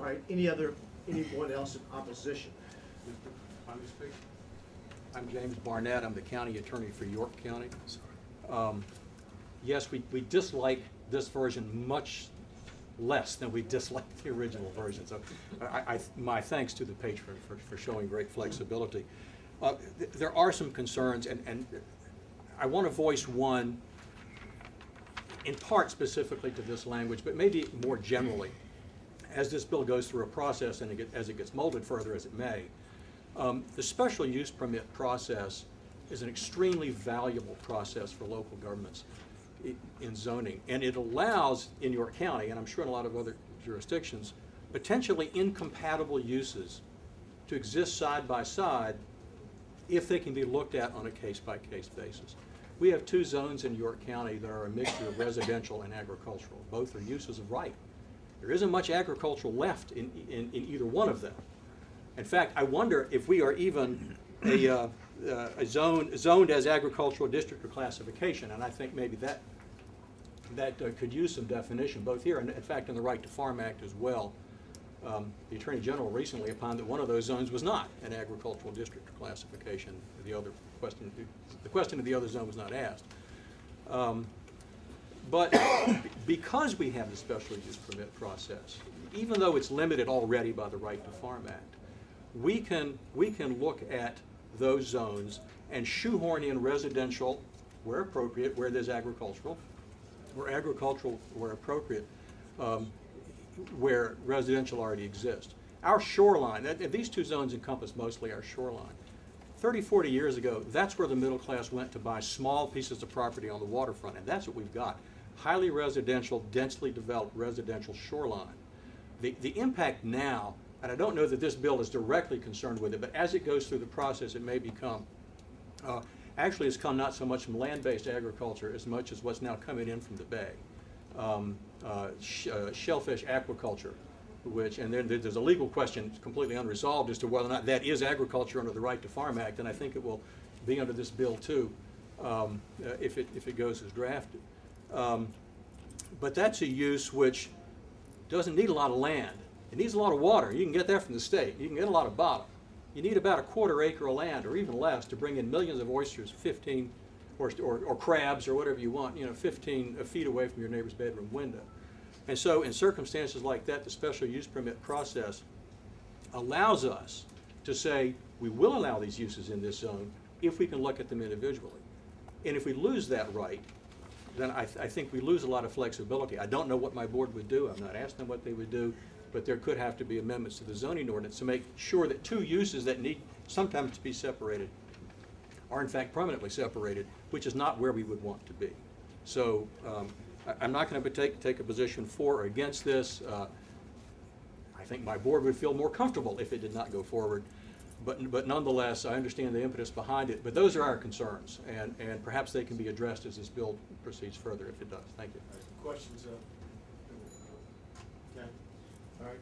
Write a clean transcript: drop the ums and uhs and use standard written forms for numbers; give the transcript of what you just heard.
All right, anyone else in opposition? Mr. Prime Speaker. I'm James Barnett. I'm the county attorney for York County. Yes, we dislike this version much less than we dislike the original version. So my thanks to the patron for showing great flexibility. There are some concerns, and I want to voice one in part specifically to this language, but maybe more generally. As this bill goes through a process and as it gets molded further as it may, the special use permit process is an extremely valuable process for local governments in zoning. And it allows, in York County, and I'm sure in a lot of other jurisdictions, potentially incompatible uses to exist side by side if they can be looked at on a case-by-case basis. We have two zones in York County that are a mixture of residential and agricultural. Both are uses of right. There isn't much agricultural left in either one of them. In fact, I wonder if we are even a zoned as agricultural district or classification, and I think maybe that could use some definition both here and in fact in the Right to Farm Act as well. The Attorney General recently opined that one of those zones was not an agricultural district or classification. The question of the other zone was not asked. But because we have the special use permit process, even though it's limited already by the Right to Farm Act, we can look at those zones and shoehorn in residential where appropriate, where there's agricultural, where appropriate, where residential already exists. Our shoreline, these two zones encompass mostly our shoreline. 30, 40 years ago, that's where the middle class went to buy small pieces of property on the waterfront, and that's what we've got. Highly residential, densely developed residential shoreline. The impact now, and I don't know that this bill is directly concerned with it, but as it goes through the process, it may become, actually it's come not so much from land-based agriculture as much as what's now coming in from the bay. Shellfish aquaculture, and then there's a legal question completely unresolved as to whether or not that is agriculture under the Right to Farm Act, and I think it will be under this bill too, if it goes as drafted. But that's a use which doesn't need a lot of land. It needs a lot of water. You can get that from the state. You can get a lot of bottom. You need about a quarter acre of land or even less to bring in millions of oysters, 15 or crabs or whatever you want, 15 feet away from your neighbor's bedroom window. And so in circumstances like that, the special use permit process allows us to say we will allow these uses in this zone if we can look at them individually. And if we lose that right, then I think we lose a lot of flexibility. I don't know what my board would do. I've not asked them what they would do, but there could have to be amendments to the zoning ordinance to make sure that two uses that need sometimes to be separated are in fact permanently separated, which is not where we would want to be. So I'm not going to take a position for or against this. I think my board would feel more comfortable if it did not go forward. But nonetheless, I understand the impetus behind it. But those are our concerns, and perhaps they can be addressed as this bill proceeds further if it does. Thank you. Questions? Okay. All right.